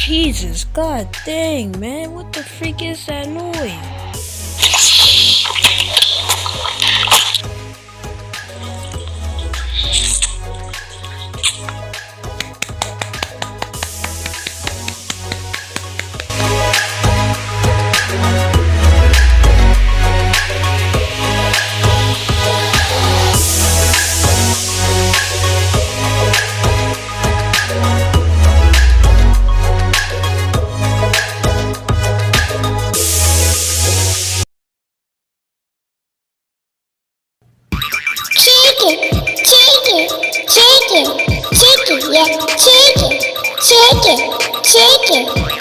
Jesus, god dang, man. What the freak is that noise?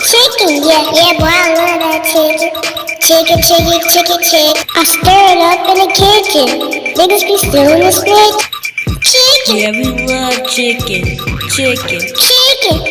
Chicken, yeah, boy, I love that chicken. Chicken. I stir it up in the kitchen. Niggas be stealing the snitch. Chicken. Yeah, we love chicken. Chicken, yeah, chicken.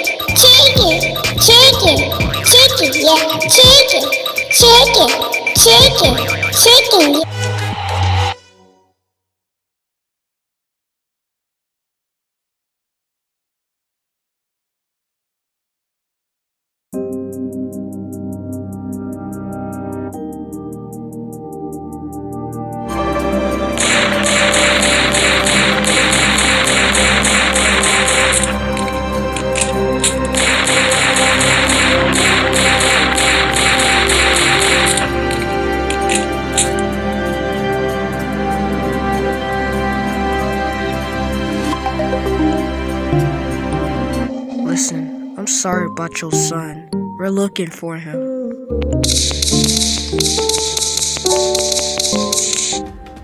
Listen, I'm sorry about your son. We're looking for him.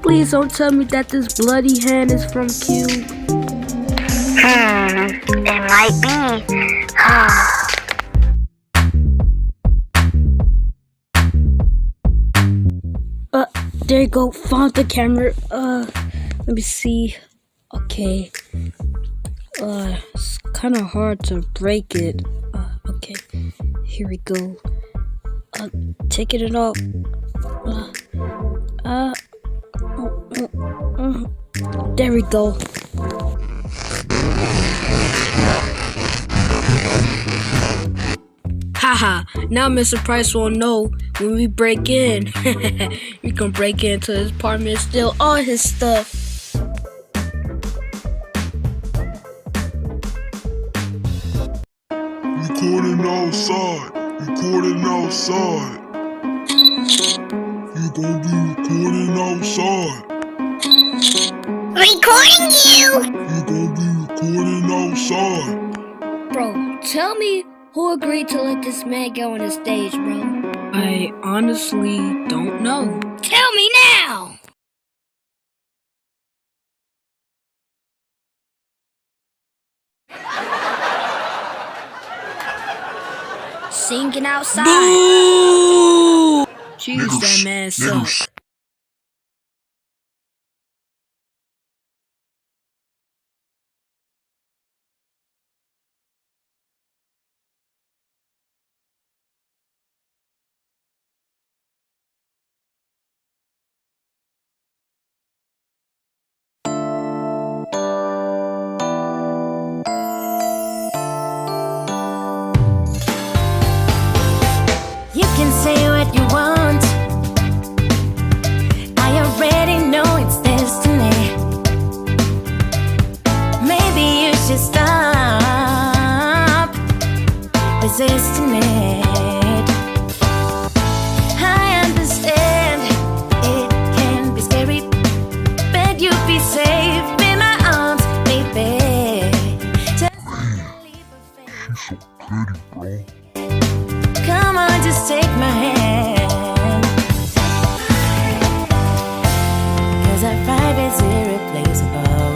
Please don't tell me that this bloody hand is from Cube. It might be. There you go. Found the camera. Let me see. Okay. It's kind of hard to break it. Okay. Here we go. Taking it off. There we go. Haha, now Mr. Price won't know when we break in. We can break into his apartment and steal all his stuff. Recording outside. You gon' be recording outside. Recording you. You gon' be recording outside. Bro, tell me who agreed to let this man go on the stage, bro? I honestly don't know. Tell me now! Singing outside. Boo! Jeez, that man sucks. You can say what you want. I already know it's destiny. Maybe you should stop resisting it. I understand it can be scary, but you'll be safe in my arms, baby. She's so pretty, bro. Come on, just take my hand, 'cause our vibe is irreplaceable.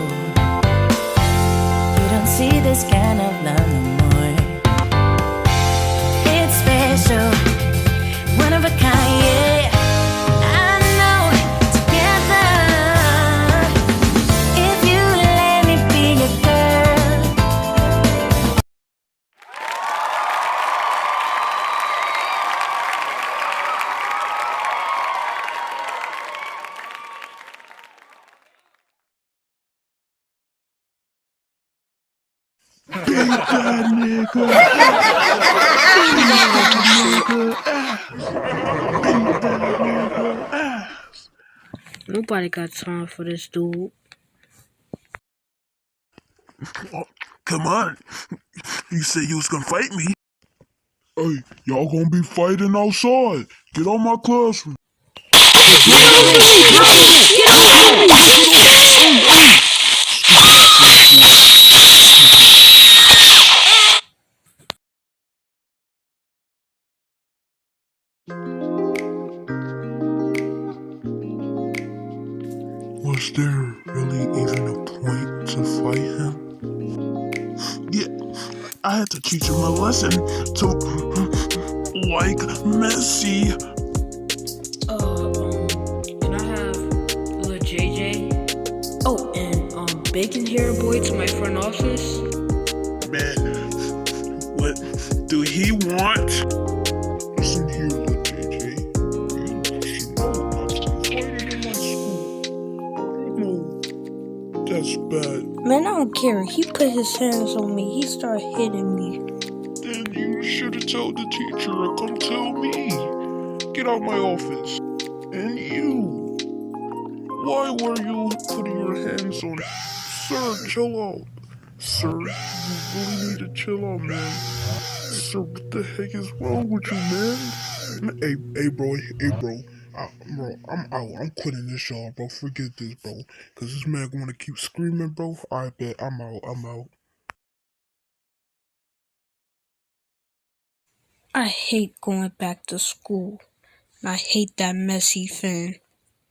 You don't see this kind of love no more. It's special, one of a kind, yeah. I know, together, if you let me be your girl. Beat that nigga. Nobody got time for this, dude. Oh, come on. You said you was gonna fight me. Hey, y'all gonna be fighting outside. Get out my classroom. Was there really even a point to fight him? Yeah, I had to teach him a lesson to like Messi. Can I have LilJayJay? Oh, and bacon hair boy to my front office. Man, what do he want? Listen here, LilJayJay. You should know not to fight in my school. No, that's bad. Man, I don't care. He put his hands on me. He started hitting me. Then you should have told the teacher or come tell me. Get out my office. And you. Why were you putting your hands on? Sir, chill out. Sir, you really need to chill out, man. Sir, what the heck is wrong with you, man? Hey, bro. Bro, I'm out. I'm quitting this show, bro. Forget this, bro. Cause this man gonna keep screaming, bro. I bet I'm out. I hate going back to school. And I hate that messy Finn.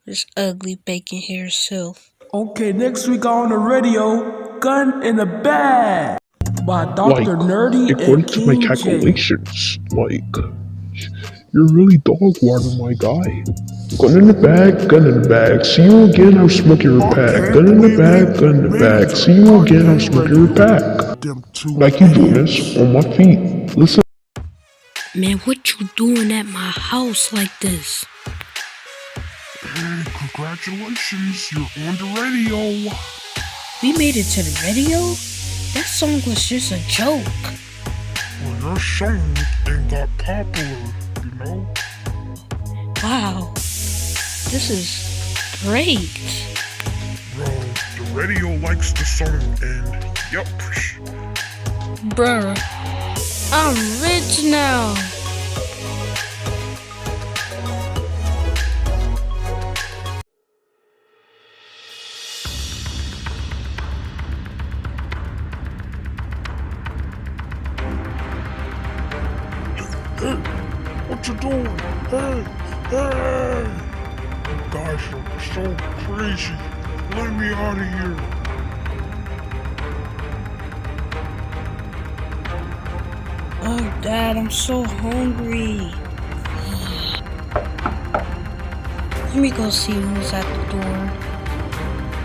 This ugly bacon hair self. Okay, next week on the radio, Gun in the Bag by Dr. Nerdy according and to my King J. calculations, you're really dog water, my guy. Gun in the bag, see you again, I'm smoking your pack. Gun in the bag, see you again, I'm smoking your pack. Like you do this on my feet. Listen. Man, what you doing at my house like this? Hey, congratulations, you're on the radio. We made it to the radio? That song was just a joke. Well, your song ain't got popular, you know? Wow, this is great. Bro, the radio likes the song and yup. Bruh, I'm rich now. Hey, what you doing? Hey! You guys are so crazy. Let me out of here. Oh, Dad, I'm so hungry. Let me go see who's at the door.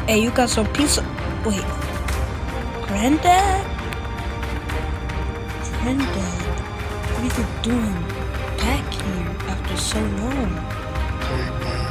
Hey, you got some pizza? Wait, Granddad? Granddad, what are you doing back here after so long? Hey, man.